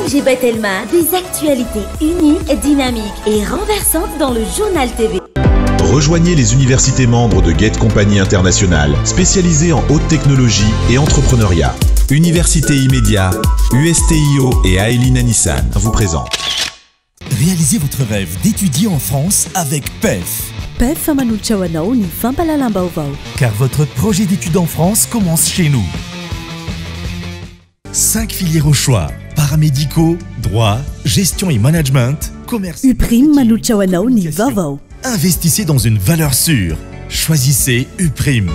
MGB Telma, des actualités uniques, dynamiques et renversantes dans le journal TV. Rejoignez les universités membres de Get Company International, spécialisées en haute technologie et entrepreneuriat. Université Immédiat, USTIO et Aelina Nissan vous présentent. Réalisez votre rêve d'étudier en France avec PEF. PEF Manulchawanao ni Fampalalambaovao. Car votre projet d'études en France commence chez nous. 5 filières au choix: paramédicaux, droit, gestion et management, commerce. Uprim Manulchawanao ni Vavao. Investissez dans une valeur sûre. Choisissez Uprim.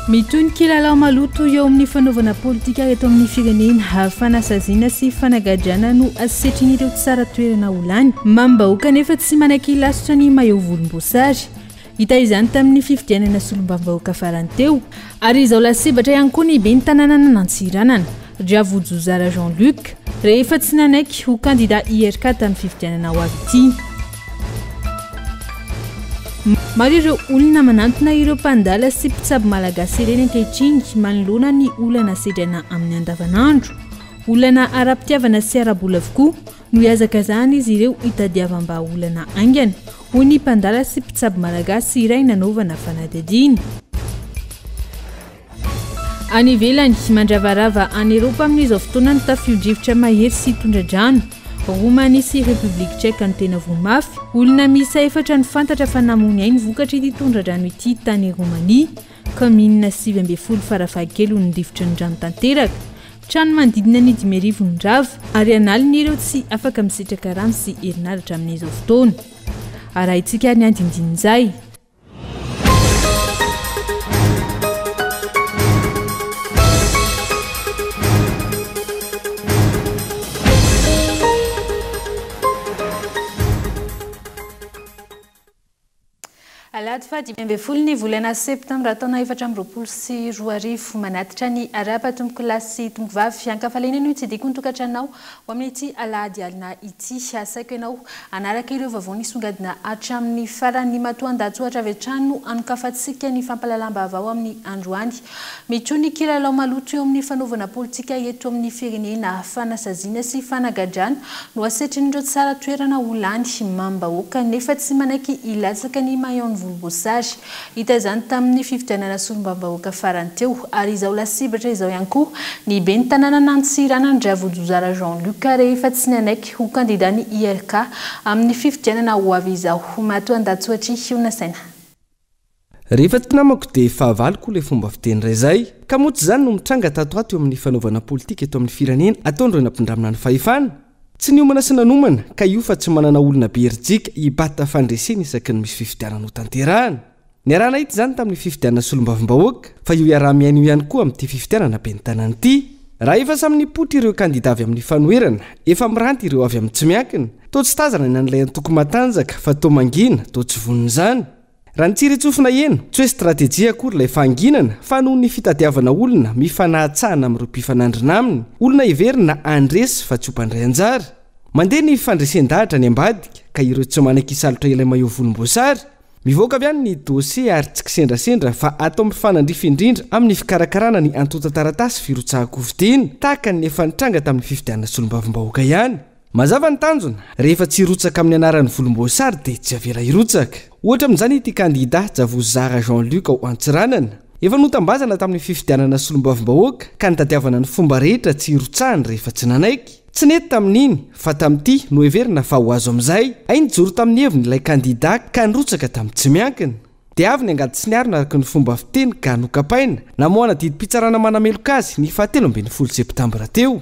Mitony kilalao maloto eo amin'ny fanaovana politika eto amin'ny firenena, fanasazina sy fanagajana no asetrin'ireo tsara toerana olany mambahoaka nefa tsy manaky lasitra ny maillot volomboasary. Hita izany tamin'ny fifidianana solombavambahoaka farany teo, ary izao lasebatra ihany koa ny ben'ny tanàna nanantsiranana Riavojozara Jean-Luc rehefa tsy nanaiky ho candidat IRK tamin'ny fifidianana ho avy ity. Maro ireo olona manantona ireo mpandala sy mpitsabo malagasy ireny ankehitriny manoloana ny olana sedrana amin'ny andavanandro. Olana ara-pitiavana sy ara-bola avokoa no hiazakazahana izy ireo hitadiavam-ba olana aingana hoy ny mpandala sy mpitsabo malagasy iray nanaovana fanadihadiana. Any ivelany mandravarava any Eropa amin'izao fotoana ny tafio-drivotra mahery sy tondradrano. Roumanie sy République Tchèque no tena vomafy. Olona misa efatra ny fantatra fa namony ainy vokatra ity tondradrano ity tany Roumanie. Commune 7 farafahakely no nirivotry ny rano tanteraka. Trano manodidina ny 5,000 rava ary analiny ireo tsy afaka misitraka rano sy herinaratra amin'izao fotoana. Arahitsika ny andindin'izay. Alady fa 12 ny volana septambra taona 2024 manatitra ny ara-patomboky lahy sy tomboky vavy fiankafalena no itsidiko ny tokantranao ho amin'ity alady alina ity. Asaiko ianao anaraka ireo vaovao nisongadina hatramin'ny farany matoan-dahatso ohatra avy hatrany anokafatsika ny fampalalam-baovao amin'ny androany. Mitony ny kilalao maloto eo amin'ny fanaovana politika eto amin'ny firenena, fanasaziana sy fanagadrana no asetrin'ireo tsara toerana olany mambahoaka nefa tsy manaiky ilatsaka ny maillot volomboasary. Hita izany tamin'ny fifidianana solombavambahoaka farany teo, ary izao lasibatra izao ihany koa ny ben'ny tanàna nantsirana ny Riavojozara Jean-Luc rehefa tsy nanaiky ho candidat ny IRK amin'ny fifidianana ho avy izao. Matoan-dahatsoatry Hiona Saina. Rehefa tsy namako dia fahavaloko ilay fomba fiteny iray izay, ka moa tsy izany no mitranga tatoato eo amin'ny fanaovana politika eto amin'ny firenena ataon'ireo nampindramina ny fahefana. Tsy niomana sy nanomana ka io fa tsy manana olona be herijika hibata fandresena isaky ny misy fifidianana ho tanterahana. Niarahana hita izany tamin'ny fifidianana solombavambahoaka fa io iaraha-miaina io ihany koa amin'ity fifidianana ben'ny tanàna ity. Raha efa samy nipotra ireo kandida avy amin'ny fanoherana, efa miranty ireo avy amin'ny tsy miankina, toa tsy tazana ny an'ilay antoko matanjaka fa toa mangina, toa tsy vonona izany. Raha ny tsiry tsofina eno, tsy hoe stratégie akory ilay fanginana fa noho ny fitadiavana olona mifanahatsahana amin'ireo mpifanandrina aminy, olona heverina andresy fa tsy ho mpandray anjara. Mandeha ny fandresen-dahatra ny ambadika ka ireo tsy manaiky hisalotra ilay maillot volomboasary. Mivoaka avy any ny dossier ary tsy kisendrasendra fa atao mifanandrify indrindra amin'ny fikarakarana ny antota taratasy firotsahako fidiana tahaka ny efa nitranga tamin'ny fifidianana solombavambahoaka ihany. Mazava ny tanjona, rehefa tsy hirotsaka amin'ny anaran'ny volomboasary dia tsy avela hirotsaka. Ohatra amin'izany ity candidat Riavojozara Jean-Luc ao Antsiranana. Efa notambazana tamin'ny fifidianana solombavambahoaka ka nitadiavana ny fomba rehetra tsy hirotsahany rehefa tsy nanaiky. Tsy nety tamin'iny fa tamin'ity no heverina fa ho azo amin'izay. Ainy joro tamin'ny heviny ilay candidat ka nirotsaka tamin'ny tsy miankina. Dia avy ny angady sy niarina araka ny fomba fiteny ka nokapaina namoana didim-pitsarana manameloka azy ny 17 septambra teo.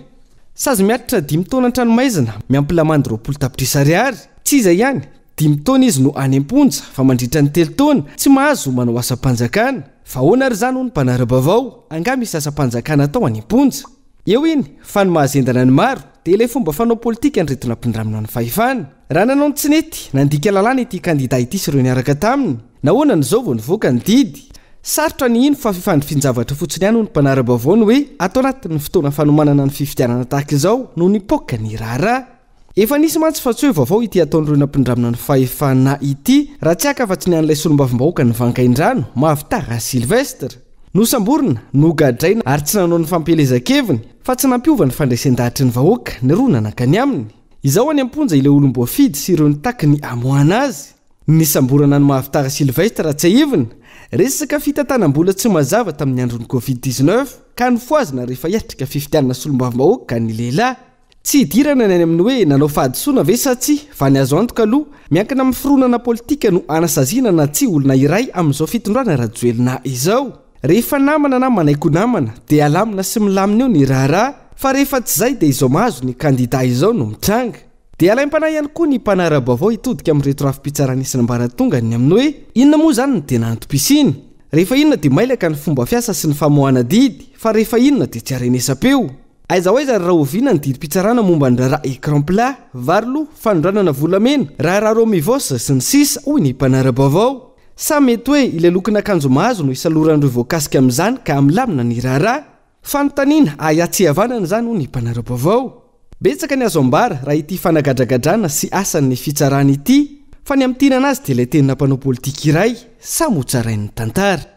Sazy miatitra 5 taona an-tranomaizana miampilamany 20 tapitrisa ariary. Tsy iza ihany, 5 taona izy no any am-ponja fa mandritra ny 3 taona tsy mahazo manao asa-panjakana. Fa hoana ary izany ho ny mpanara-baovao, anga misy asa-panjakana atao any am-ponja. Eo iny fa ny mahazendana ny maro dia ilay fomba fanao politika ny nampindramina ny fahefana. Raha nanao ny tsy nety nandika lalàna ity candidat ity sy ireo niaraka taminy. Nahoana n'izao vao nivoaka ny didy. sarotra ny ino fa fifandrifinjavatra fotsiny ihany ho ny mpanara-baovao ny hoe atao anatin'ny fotoana fanomanana ny fifidianana tahaka izao no ny poka ny raharaha. Efa nisy mantsy fa tsy hoe vaovao ity ataon'ireo nampindramina ny fahefana ity raha tsy aka fa tsy nian'ilay solombavim-bahoaka ny vangain-drano Mavitara Silvestre. Nosamborina, nogadraina ary tsy nanao ny fampelezan-keviny fa tsy nampiova ny fandraisan-dahitry ny vahoaka ny roa nanakany aminy. Izao any amponja ilay olom-boafidy sy ireo nitaky ny amoana azy. Nisamborana ny Mavitara Silvestre tsy aivina. Resaka fitantanam-bola tsy mazava tamin'ny andron'ny Covid-19 ka nifoazina rehefa hiatrika fifidianana solombavim-bahoaka ny lehilahy. Tsy hidirana ny any amin'ny hoe nanao fahadisoana ve sa tsy fa ny azo antoka aloha miankina amin'ny fironana politika no anasaziana na tsy olona iray amin'izao fitondrana rajoelina izao. Rehefa namana na manaiko namana dia alamina sy milamina eo ny raharaha fa rehefa tsy izay dia izao mahazo ny kandida izao no mitranga. Dia alaim-panahy ihany koa ny mpanara-baovao hitodika amin'ny reto rafi-pitsaranisy ambaratonga ny amin'ny hoe inona moa izany ny tena antom-pisiny. Rehefa inona dia mailaka ny fomba fiasa sy ny famoahana didy fa rehefa inona dia tsy harenesam-peo. Aiza ho aiza raha oviana ny didim-pitsarana momba ny raharaha écran plat, varilo, fanondranana volamena, raharaha romivos sy ny sisa hoy ny mpanara-baovao. Sa mety hoe ilay lokona akanjo mahazo no isaloran'ireo voakasika amin'izany ka milamina ny raharaha. Fanontaniana ayatsihavanana izany hoy ny mpanara-baovao. Betsaka ny azo ambara raha ity fanagadragadrana sy asan'ny fitsarana ity fa ny amtinana azy dia ilay tena mpanao politika iray sa motsarain'ny tantara.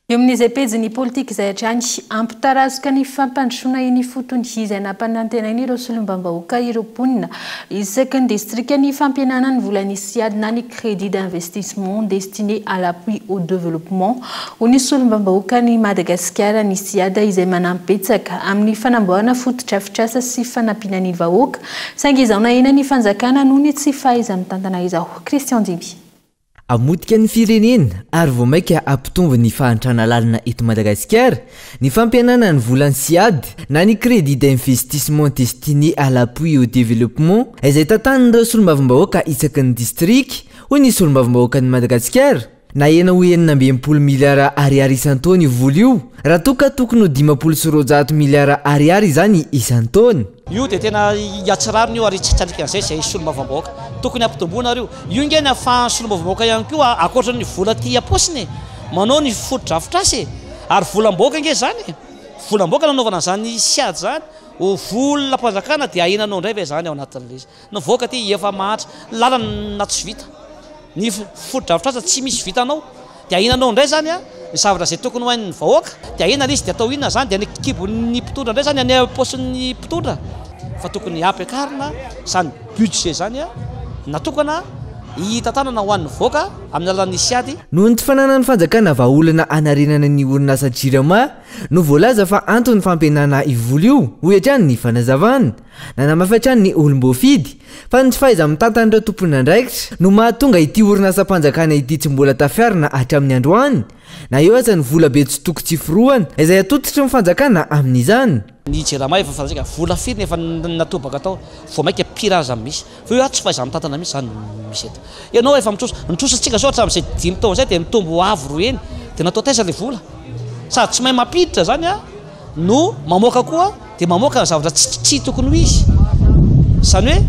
Eo amin'izay pejy ny politika izay hatrany ampitarazoka ny fampandrosoana iny fotony izay nampanantenainy ireo solombavim-bahoaka ireo mponina isaky ny distrika ny fampihenana ny vola nisy adina ny crédit d'investissement destiné à l'appui au développement ho ny solombavim-bahoaka ny Madagasikara nisy ada izay manampetsaka amin'ny fanamboarana fotodrafitrasa sy fanampiana ny vahoaka saingy izao nahena ny fanjakana noho ny tsy fahaiza mitantana izao. Christian Diby. Amotika ny firenena ary vao maika ampitombo ny fahantrana lalina eto Madagasikara ny fampihenana ny volan'ny siady na ny crédit d'investissement destiné à l'appui au développement izay tantanin'ireo solombavim-bahoaka isaky ny district hoy ny solombavim-bahoaka ny Madagasikara nahena ho 900 miliara ariary isan-taona io vola io raha toka tokony ho 500 miliara ariary izany isan-taona. Io dia tena iatsirariny io ary tsatrika an'izay izay solombavim-bahoaka tokony ampitomboana ary io ingeny ahafahan'ny solombavim-bahoaka ihany koa akoatra ny vola ty aposiny manao ny fotodrafitrasy ary volam-bahoaka inge zany volam-bahoaka nanaovana zany siady zany ho vola mpanjakana dia ahenanao indray ve zany ao anatin'izy no voaka ty efa mahatra lalana tsy vita ny fotodrafitrasa tsy misy vitanao dia ahenanao indray zany ny zavatra izay tokony ho hain'ny vahoaka dia ahenana izy dia atao inona zany dia ny kibon'ny mpitondra indray zany any paosin'ny mpitondra fa tokony ampiakarina zany budget zany natokana hitantanana ho an'ny vahoaka amin'ny alalan'ny siady. Noho ny tsy fananany fanjakana vahaolana anarenana ny orinasa JIRAMA no voalaza fa antony fampihenana ivola io ho hatrany ny fanazavana nanamafatrany ny olom-boafidy fa ny tsy fahaiza mitantan'ireo tompon'andraikitra no mahatonga ity orinasa mpanjakana ity tsy mbola tafiarina hatramin'ny androany na eo aza ny vola be tsy toko tsy firohana izay atototry ny fanjakana amin'izany. Ny JIRAMA efa fanzaka vola firy nefa natobaka tao vao maika piraza misy fa io tsy fahaiza mitantana misy zany misy eto. Ianao efa nitrosatsika zao hatramin'izay 5 taona zay dia mitombo avo roa eny dia natao taiza ilay vola sady tsy mahay mampiditra zany no mamoaka koa dia mamoaka zavatra tsy tokony ho izy zany hoe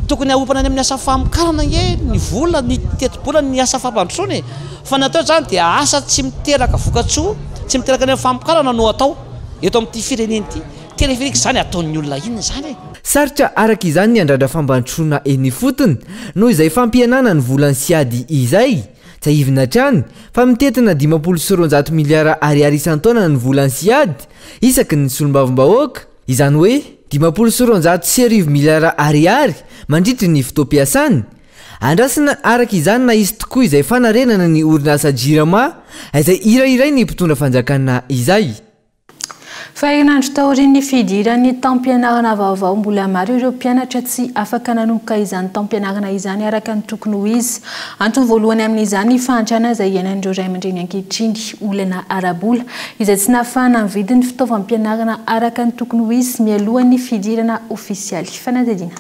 tokony ahopana any amin'ny asa famokarana nge ny vola ny teti-bola ny asa fampandrosoana fa natao zany dia asa tsy miteraka vokatsoa tsy miteraka ny famokarana no atao eto amin'ity fireneny ity tena efa zany ataon'ny olona inona zany sarotra araka izany ny andrandra fambandrosoana eny fotony noho izay fampihenana ny volan'ny siady izay tsy ahivina hatrany fa mitetina 500 miliara ariary isan-taona ny volan'ny siady isaky ny solombavim-bahoaka izany hoe 500 miliara ariary mandritry ny fotoam-piasany. Andrasana araka izany na izy tokoa izay fanarenana ny orinasa JIRAMA izay irairay ny mpitondra fanjakana izay. Fa herinandro taorian'ny fidiran'ny taom-pianarana vaovao mbola maro ireo mpianatra tsy afaka nanomboka izany taom-pianarana izany araka ny tokony ho izy. Antony voalohany amin'izany ny fahantrana izay iainan'ireo ray aman-dreny ankehitriny olana arabola izay tsy nahafahana mividy ny fitaovam-pianarana araka ny tokony ho izy mialohan'ny fidirana ofisialy. Fanadidina.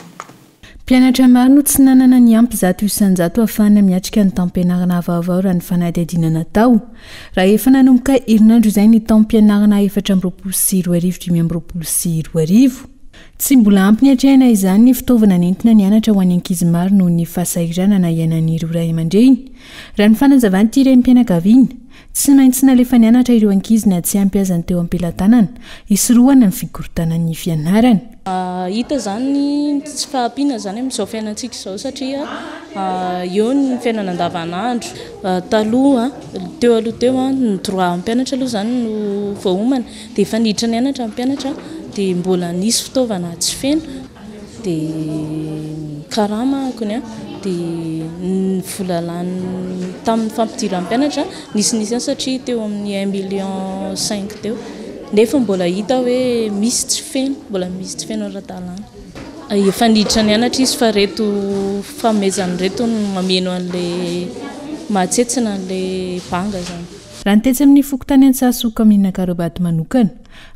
Mpianatra maro no tsy nanana ny ampy zato isan-jato ahafahana miatrika ny taom-pianarana vaovao raha ny fanadihadiana natao. Raha efa nanomboka herinandro izay ny taom-pianarana 420 tsy mbola ampy ny hatrehana izany ny fitaovana nentina ny anatra ho any ankizy maro noho ny fahasahiranana iainan'ireo ray aman-dreny. Raha ny fanazavan'ity iren'ny mpianakaviana tsy maintsy nalefa nianatra ireo ankiziny tsy ampiazany teo am-pelatanana isoroana ny fikorotana ny fianarany. Hita zany tsy fahampiana zany amin'izao fiainantsika izao satria eo ny fiainana andavanandro. Taloha teo aloha teo ny droit ampianatra aloha zany no voaomana dia efa niditra ny anatra ampianatra dia mbola nisy fitaovana tsy feno dia karama kony dia ny volalany tamin'ny fampidira ampianatra nisy any satria teo amin'ny 1,5 million teo nefa mbola hita hoe misy tsy feno mbola misy tsy feno ara-dalàna. Efa niditra ny anatra izy fa reto famezany reto no mameno an'ilay mahatsetsina an'ilay banga zany. Raha nitetsy amin'ny fokotany Antsasoka Minakarobato manokana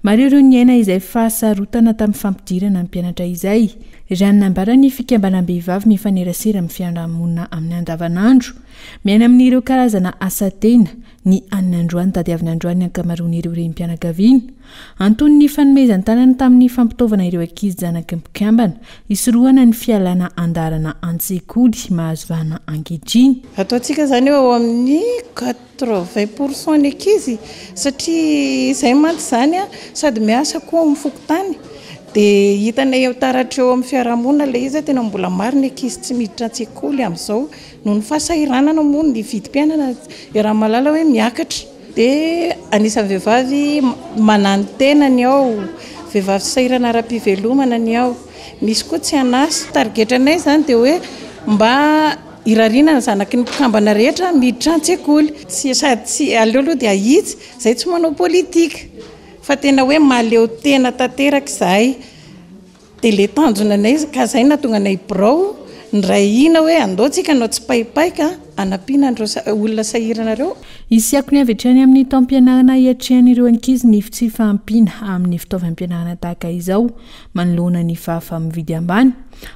maro ireo ny aina izay fahasarotana tamin'ny fampidirana amin'ny mpianatra izay. Raha nambara ny fikambanam-behivavy mifanerasera amin'ny fiarahamonina amin'ny andavanandro miaina amin'ireo karazana asa tena ny anina androany tadiavina androany ankamaroan'ireo renim-pianakaviana antony ny fanomezany tanana tamin'ny fampitaovana ireo ankizy zanaky mpikambana isoroana ny fialana andarana an-tsekoly mahazo vahana ankehitriny. Ataontsika zany eo amin'ny 80% ny ankizy satria izay mantsy zany sady miasa koa amin'ny fokotany dia hitanay eo taratra eo amin'ny fiarahamonina ilay izy tena mbola maro ny ankizy tsy miditra an-tsekoly amin'izao noho ny fahasahiranana moa ny vidim-pianana raha malala hoe miakatra dia anisan'ny vehivavy manano tenany ao vehivavy sahirana ara-pivelomana ny ao misy koa tsy anasy targetranay zany dia hoe mba irariana zanaky ny mpikambana rehetra miditra an-tsekoly sady tsy aleoloha dia ahitsy izay tsy manao politika fa tena hoe maleo tena tanteraka izahay dia le tanjona anay ka izay natonga anay birao ny ray ina hoe andaotsika anao tsy paipaika anampiana andreo olona sahirana reo. Isiako ny avy hatrany amin'ny taom-pianarana hiatrehan'ireo ankizy ny tsy fahampiana amin'ny fitaovam-pianarana tahaka izao manoloana ny fahafa-mividy ambany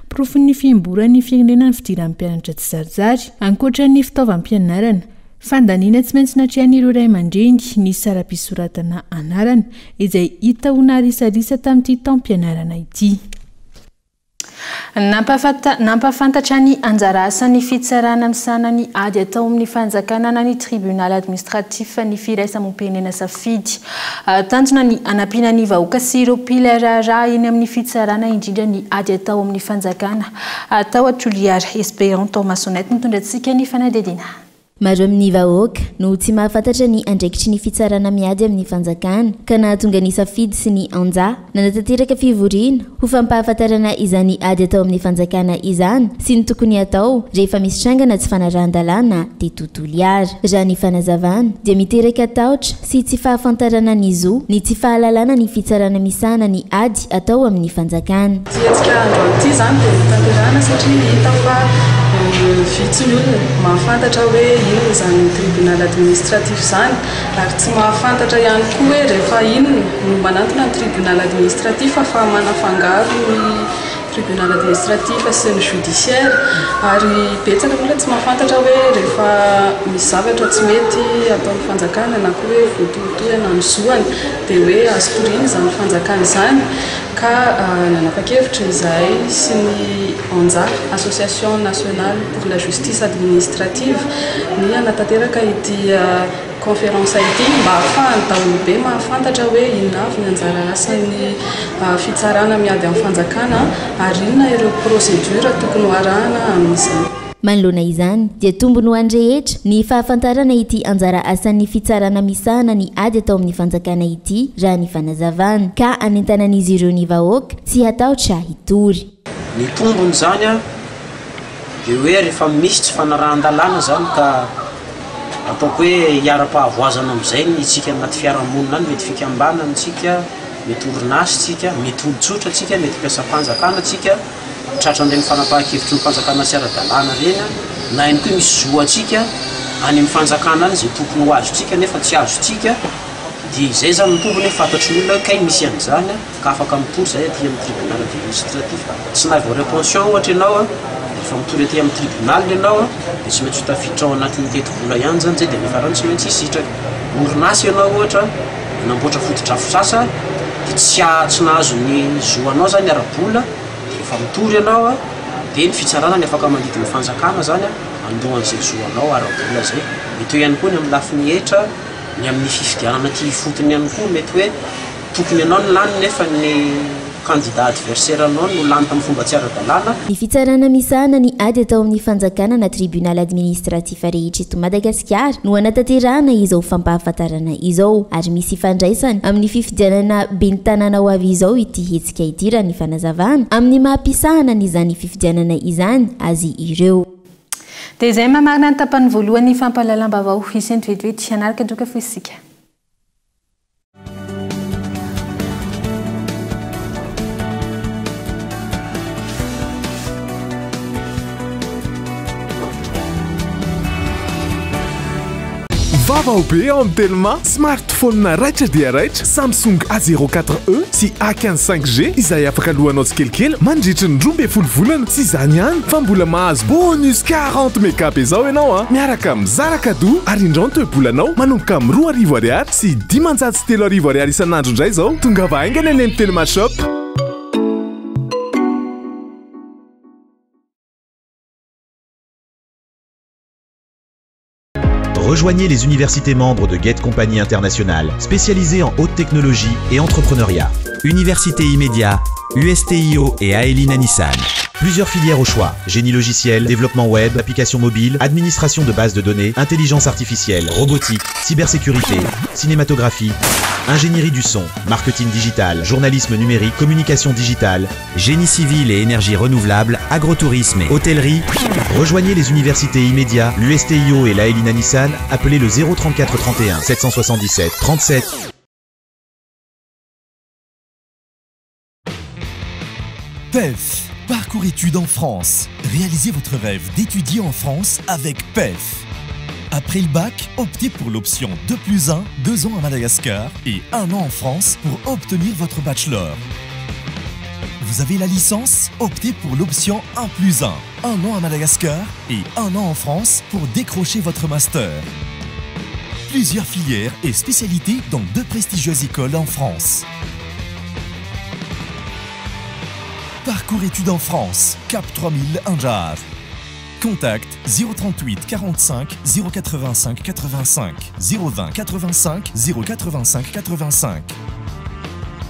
profon'ny fiemboran'ny firenena ny fidiran'ny mpianatra tsy zarizary ankoatra ny fitaovam-pianarana fandaniana tsy maintsy natrehan'ireo ray aman-dreny ny sara-pisoratana anarana izay hita ho narisarisa tamin'ity taom-pianarana ity. Nampafantatra ny anjara asan'ny fitsarana misana ny ady atao amin'ny fanjakana ny tribunal administratif ny firaisamoam-pirenena safidy tanjona ny anampiana ny vahoaka sy ireo mpila raharaha eny amin'ny fitsarana indrindra ny ady atao amin'ny fanjakana atao Atoliara Espérant Thomasonette mitondrantsika ny fanadidina. Maro amin'ny vahoaka no tsy mahafantatra ny andraikitry ny fitsarana miady amin'ny fanjakana ka nahatonga ny safidy sy ny anja nanatanteraka fivoriana ho fampahafantarana izany ady atao amin'ny fanjakana izany sy ny tokony atao rehefa misy trangana tsy fanaran-dalàna dia tontolo iara. Raha ny fanazavana dia miteraka tahotra sy tsy fahafantarana ny zo ny tsy fahalalana ny fitsarana misana ny ady atao amin'ny fanjakana. Vitsy ny olona mahafantatra hoe ino zany tribunal administratif zany ary tsy mahafantatra ihany koa hoe rehefa ino no manantona ny tribunal administratif fa manafangaro ny tribunal administratif sy ny judiciaire ary betsaka olona tsy mahafantatra hoe rehefa misy zavatra tsy mety atao ny fanjakana na koa hoe voatoatoana ny zoany dia hoe azo toriana zany fanjakana izany ka nanapa-kevitra izahay sy ny ANJA Association nationale pour la justice administrative ny anatanteraka ity conférence ity mba ahafahany daholobe mahafantatra hoe inona avy ny anjara asan'ny fitsarana miady amin'ny fanjakana ary inona ireo procédure tokony ho arahana amin'izany. Manoloana izany dia tombony ho andrehetra ny fahafantarana ity anjara asan'ny fitsarana misana ny ady atao amin'ny fanjakana ity raha ny fanazavana ka anentanan'izy ireo ny vahoaka tsy hatahotra hitory. Ny tombony zany dia hoe rehefa misy tsy fanarahan-dalàna zany ka ataoko hoe hiara-pahavoazana amin'izay ny tsika anaty fiarahamonina any mety fikambanana tsika mety orinasy tsika mety olotsotra tsika mety mpiasam-panjakana tsika tratran'ireny fanapahan-kevitry ny fanjakana sy ara-dalàna reny na ihany koa misy zoatsika any amin'ny fanjakana any izay tokony ho azotsika nefa tsy azotsika dia izay zany ny tombony fantatry ny olona kay misy an'izany ka afaka mitory zay aty amin'ny tribunal administratif tsy na vao répension ohatra ianao rehefa mitory aty amin'ny tribunal ianao dia tsy maintsy tafiditra ao anatin'ny teti-bola ihany zany zay dia nefa rano tsy maintsy hisitraka orinasy ianao ohatra namboatra foto-drafitrasa dia tsy nahazo ny zoanao zany ara-bola efa mitory ianao dia ny fitsarana ny afaka mandidi ny fanjakana zany andohan'izay zoanao ara-bola zay mety eo ihany koa ny amin'ny lafiny hetra ny amin'ny fifidianana ty fotony ihany koa mety hoe tokony ianao ny lany nefa ny candidat adversaire anao no lany tamin'ny fomba tsy ara-dalàna. Ny fitsarana misahana ny ady atao amin'ny fanjakana na tribunal administratif rehetra eto Madagasikara no anatanterahana izao fampahafantarana izao ary misy ifandraisany amin'ny fifidianana ben'ny tanàna ho avy izao ity hetsika ity raha ny fanazavana amin'ny mahampisahana n'izany fifidianana izany azy ireo. Dia izay mamarina ny tapany voalohany fampahalalam-baovao isan'ny vetivety anaraka doka fo isika. Vaovao be ao amin'ny telma smartphone na raitra dia raitra Samsung A04e sy A15 5G izay afaka lohanao tsikelikely mandritry ny 12 volana sy izany ihany fa mbola mahazo bonus 40 mégap izao ianao miaraka amin'ny zara cadeau ary indreo toe-bolanao manomboka amin'ny 2,000 ariary sy 13,000 ariary isan'andro indray izao tonga vahaingana eny amin'ny telma shop. Rejoignez les universités membres de Get Compagnie Internationale, spécialisées en haute technologie et entrepreneuriat. Université Immédiat, USTIO et Aelina Nissan. Plusieurs filières au choix. Génie logiciel, développement web, applications mobiles, administration de bases de données, intelligence artificielle, robotique, cybersécurité, cinématographie, ingénierie du son, marketing digital, journalisme numérique, communication digitale, génie civil et énergie renouvelable, agrotourisme et hôtellerie. Rejoignez les universités Immédiat, l'USTIO et l'Aelina Nissan. Appelez le 034 31 777 37. PEF, parcours études en France. Réalisez votre rêve d'étudier en France avec PEF. Après le bac, optez pour l'option 2+1, 2 ans à Madagascar et 1 an en France pour obtenir votre bachelor. Vous avez la licence? Optez pour l'option 1+1, 1 an à Madagascar et 1 an en France pour décrocher votre master. Plusieurs filières et spécialités dans 2 prestigieuses écoles en France. Parcours études en France, Cap 3000 Anjar. Contact 038 45 085 85 020 85 085 85.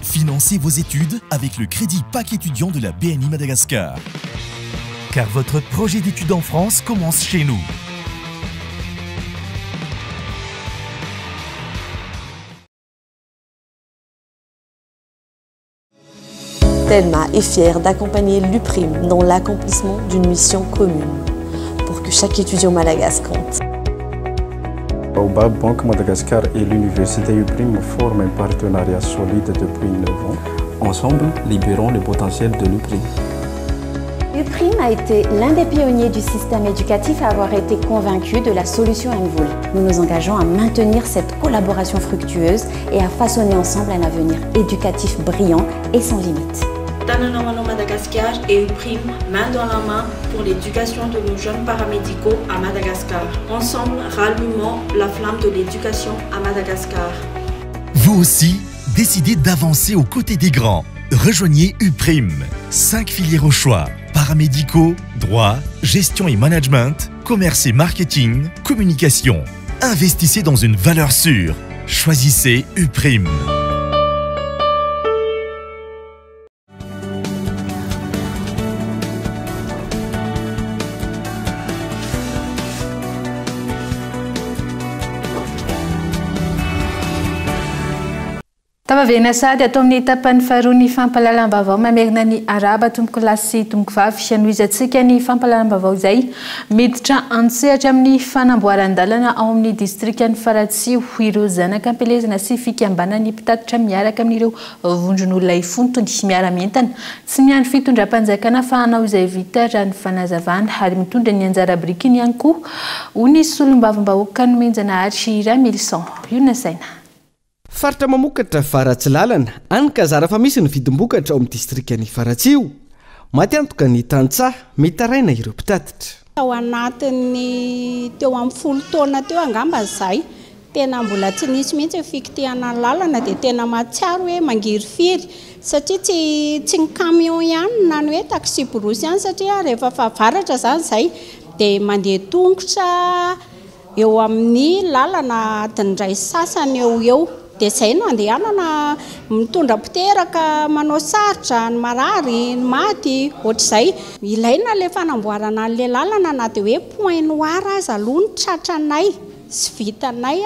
Financez vos études avec le crédit PAC étudiant de la BNI Madagascar. Car votre projet d'études en France commence chez nous. Telma est fière d'accompagner l'UPRIM dans l'accomplissement d'une mission commune pour que chaque étudiant malagasy compte. Baobab Banque Madagascar et l'université UPRIM forment un partenariat solide depuis 9 ans. Ensemble, libérons le potentiel de l'UPRIM. UPRIM a été l'un des pionniers du système éducatif à avoir été convaincu de la solution Envol. Nous nous engageons à maintenir cette collaboration fructueuse et à façonner ensemble un avenir éducatif brillant et sans limite. Tananamano Madagascar et UPRIM, main dans la main pour l'éducation de nos jeunes paramédicaux à Madagascar. Ensemble, rallumons la flamme de l'éducation à Madagascar. Vous aussi, décidez d'avancer aux côtés des grands. Rejoignez UPRIM. 5 filières au choix. Paramédicaux, droit, gestion et management, commerce et marketing, communication. Investissez dans une valeur sûre. Choisissez UPRIM. Tavavena sady atao amin'ny tapany faharoa ny fampahalalam-baovao mamerina ny araba tomboko lahy sy tomboko vavy hianoizantsika ny fampahalalam-baovao izay miditra antsehatra amin'ny fanamboaran-dalana ao amin'ny distrikan'ny Faratsio ireo zanaka ampelezana sy fikambanany mpitatitra miaraka amin'ireo vondron'olona ifontony miara-mentana tsy miandry fitondram-panjakana fa hanao izay vita raha ny fanazavana ary mitondra ny anjara brikiny ihany koa ho ny solom-bavim-bahoaka nomenjana ary Ramilson io nasaina. Faritra mamokatra Faratsy lalana ankazara fa misy ny vidim-bokatra ao amin'ny distrikan'ny Faratsio matiantoka ny tantsaha mitaraina ireo mpitatitra. Ao anatin'ny teo amin'ny 10 taona teo angamba izay tena mbola tsy nisy mihitsy fikitihana lalana dia tena mahatsiaro hoe mangirifiry satria tsy ny camion ihany na ny hoe taxi borosy ihany satria rehefa favaratra zany izay dia mandeha tongotra eo amin'ny lalana adindray sasany eo dia izay no andehanana mitondra mpiteraka manao sarotra ny marary ny maty ohatr'izay ilaina le fanamboarana an'le lalana na dia hoe point noir aza aloha ny tratranay sy vitanay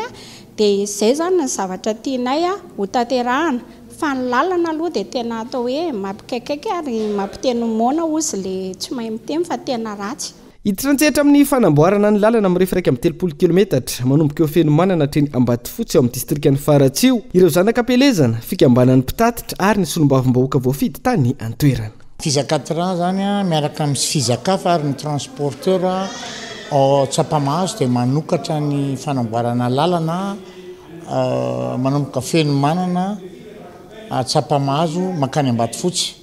dia izay zany ny zavatra tianay ho tanterahana fa ny lalana aloha dia tena atao hoe mampikaikaiky ary mampiteny mona ozy le tsy mahay miteny fa tena ratsy. Hiditrantsehatra amin'ny fanamboarana ny lalana amin'ny refa 1.3 kilometatra manomboka eo Fenomanana hatreny Ambatofotsy ao amin'ny distriktany Faratsio ireo zanakam-pelezana fikambanan'ny mpitatitra ary ny solombavim-bahoaka voafidy tany an-toerana. Fizakatra zany miaraka amin'ny fizakafa ary ny transporteur ao Tsapamahazo dia manokatra ny fanamboarana lalana manomboka Fenomanana Tsapamahazo makany Ambatofotsy.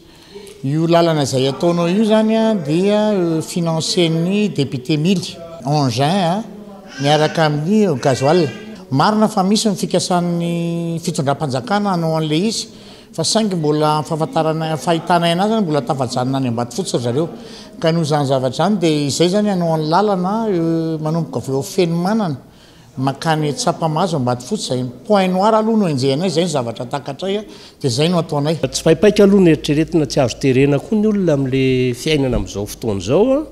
Io lalana izay ataonao io zany dia financen'ny député Mily Engin miaraka amin'ny gasoil. Marina fa misy ny fikasan'ny fitondram-panjakana hanao an'le izy fa saingy mbola fahafantarana fahitana anazy zany mbola tafajanona any Ambatofotsy zareo ka noho zany zavatra zany dia izay zany hanao an'ny lalana manomboka avy eo Fenomanana makany Tsapamahazo Ambatofotsy zay point noir aloha no enjehanay zay ny zavatra takatray dia zay no ataonay. Tsy paipaika aloha ny eritreretina tsy azo terena koa ny olona amin'le fiainana amin'izao fotoana izao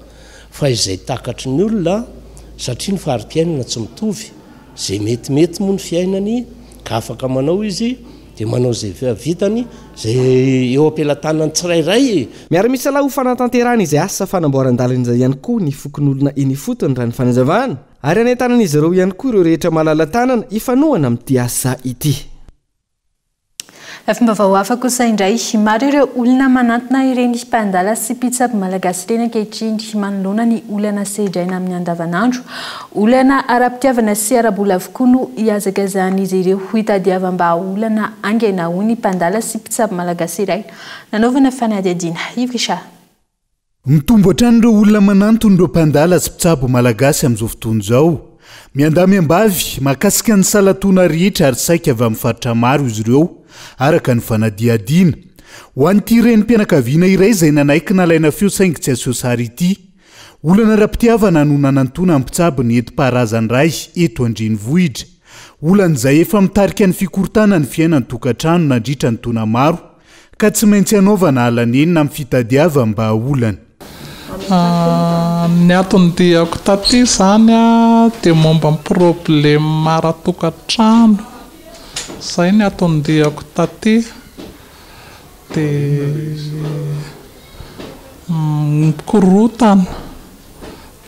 fa izay takatry ny olona satria ny fari-piainana tsy mitovy zay metimety moa ny fiainany ka afaka manao izy dia manao zay vitany zay eo ampelantanany tsirairay. Miara-misy lalao fanatanterahana izay asa fanamboaran-dalana izay ihany koa ny fokon'olona eny fotony raha ny fanazavana ary anentanan'izy ireo ihany koa ireo rehetra malala tanana ifanohana amin'ity asa ity. Fomba hafa kosa indray maro ireo olona manantona ireny mpandala sy mpitsabo malagasy ireny ankehitriny manoloana ny olana sedraina amin'ny andavanandro. Olana ara-pitiavana sy ara-bola avokoa no hiazakazan'izy ireo hitadiavam-ba olana angaina ho ny mpandala sy mpitsabo malagasy iray. Nanaovana fanadihadiana Ivrisha. Mitombo hatrany ireo olona manantona ireo mpandala sy mpitsabo malagasy amin'izao fotoana izao. Miandamy ambavy mahakasika ny salatona rehetra ary saika avy amin'ny faritra maro izy ireo araka ny fanadihadiana. Ho an'ity renim-pianakaviana iray izay nanaiky nalaina feo saingy tsy aseho sary ity. Olana ara-pitiavana no nanantona amin'ny mpitsabo ny enti-paharazany ray eto Andrenivohitra. Olan'izay efa mitarika ny fikorotana ny fiainany tokantrano nandritra ny taona maro ka tsy maintsy hanaovana halanenina amin'ny fitadiava mba olana. Ny antony diako taty zany dia momba ny problema mara tokantrano. Zay ny antony diako taty dia mikorotana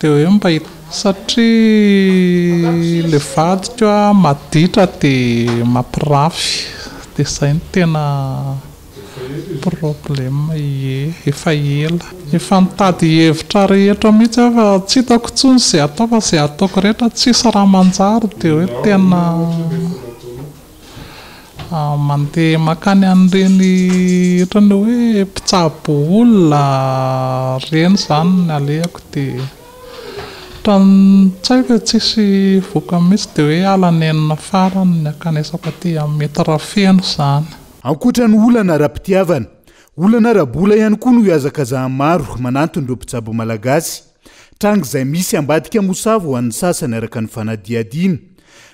dia hoe mba satria le vadiko maditra dia mampirafy dia zay ny tena problema efa ela efa nitady hevitra rehetra mihitsy fa tsy hitako tsony zay atao fa zay ataoko rehetra tsisy raha manjary dia hoe tena mandeha makany an'ireny ohatrany hoe mpitsabo olona reny zany ny alehako dia tsy haiko tsisy voka mihitsy dia hoe halanenina farany ny akanesako aty amin'ny mety rafeno zany. Ankoatra ny olana ara-pitiavana, olana ara-bola ihany koa no hiazakazaha maro manantona ireo mpitsabo malagasy. Tranga izay misy ambadika mosavo ho an'ny sasany araka ny fanadihadiana.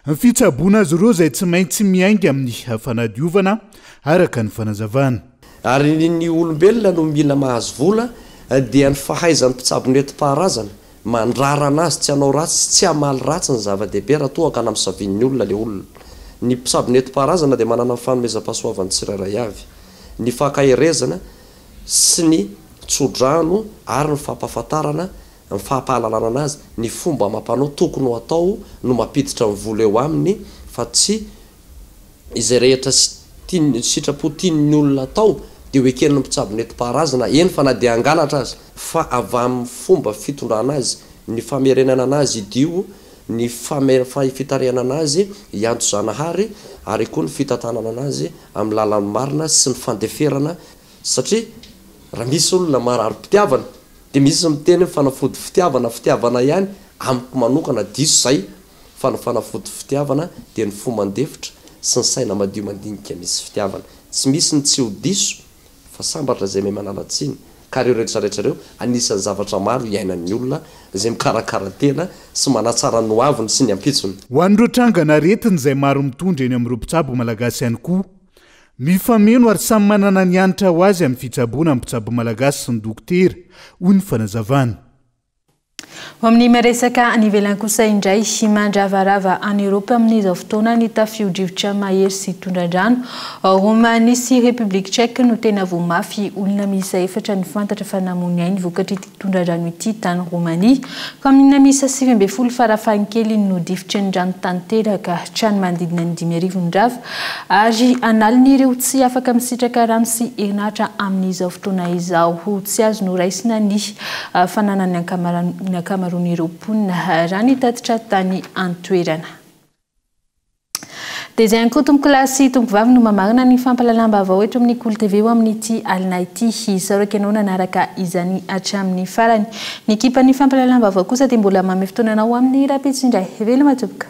Ny fitsaboana azy ireo izay tsy maintsy miainga amin'ny fanadiovana araka ny fanazavana. Ary ny olombelona no mila mahazo vola dia ny fahaizan'ny mpitsabo nentim-paharazana mandrara anazy tsy hanao ratsy tsy hamaly ratsy ny zava-dehibe raha toa ka namsavian'ny olona le olona. Ny mpitsabo nentim-paharazana dia manana fanomezam-pahasoavany tsirairay avy. Ny fankahirezana sy ny tsodrano ary ny fampahafantarana ny fahampahalalana anazy ny fomba mampanao tokony ho atao no mampiditra ny vola eo aminy fa tsy izay rehetra sitrapo tian'ny olona atao dia ho eken'ny mpitsabo nentim-paharazana eny fa na dia angalatra azy fa avy amin'ny fomba fitondrana azy ny famerenana anazy idio ny fitariana anazy ianto-janahary ary koa ny fitantanana anazy amin'ny lalan'ny marina sy ny fandeferana satria raha misy olona marary-pitiavana dia misy miteny fanafody fitiavana ihany amiko manokana diso zay fa ny fanafody fitiavana dia ny fo mandefitra sy ny saina madio mandinika misy fitiavana tsy misy ny tsy ho diso fa sambatra zay may manalatsiny ka reo rehetrarehetrareo anisan'ny zavatra maro iainan'ny olona zay mikarakara tena sy manatsara noaviny sy ny ampitsony ho an'ireo trangana retiny izay maro mitondra eny amin'ny rompitsabo malagasy ihany koa mifameno ary samy manana ny anitra ho azy amin'ny fitsaboana amin'ny mpitsabo malagasy sy ny dokotera hoy ny fanazavana ho amin'ny maresaka any ivelany kosa indray mandravarava any Eropa amin'izao fotoana ny tafio-drivotra mahery sy tondran-drano Roumanie sy République Tchèque no tena voamafy olona miisa 4 ny fantatra fa namony ainy vokatry ity tondran-drano ity tany Roumanie ka amin'ny miisa 7 farafahakely no difitry ny rano tanteraka trano manodidina ny 5,000 rava ary analin'ireo tsy afaka misitraka rano sy herinaratra amin'izao fotoana izao tsy azo no raisina ny fananany ankamaroan'ireo mponina raha nitatitra tany antoerana. Dia izay ankoa tombokilasy tombovavy no mamarina ny fampalalam-baovao eto amin'ny Cool TV ho amin'ity alina ity isaoraka ianao nanaraka izany hatramin'ny farany. Ny ekipan'ny fampalalam-baovao kosa dia mbola mamy fotoananao amin'ny rapitsy indray. Veloma matoboka.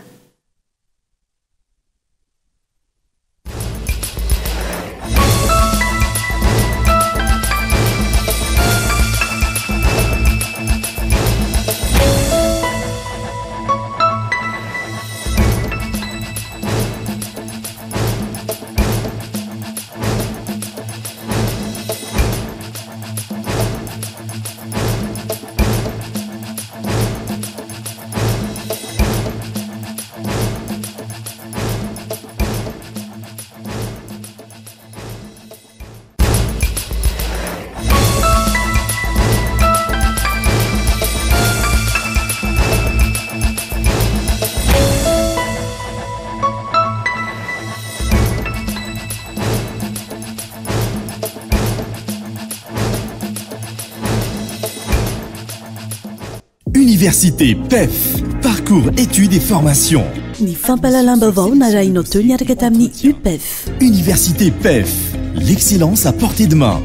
Université PEF, parcours études et formation. Ny fampalalam-baovao narahinao teo niaraka tamin'ny UPEF. Université PEF, l'excellence à portée de main.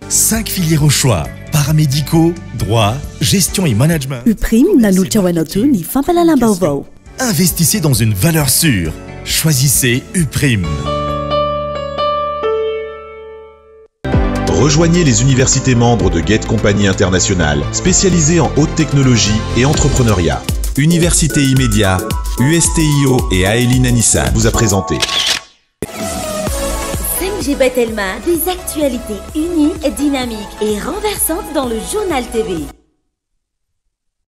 5 filières au choix, paramédicaux, droit, gestion et management. UPRIM nanolotra ho anao teo ny fampalalam-baovao. Investissez dans une valeur sûre. Choisissez UPRIM. Rejoignez les universités membres de Get Compagnie Internationale, spécialisées en haute technologie et entrepreneuriat. Université Immédiat, USTIO et Aeline Anissan vous a présenté. 5G Batelma, des actualités uniques, dynamiques et renversantes dans le journal TV.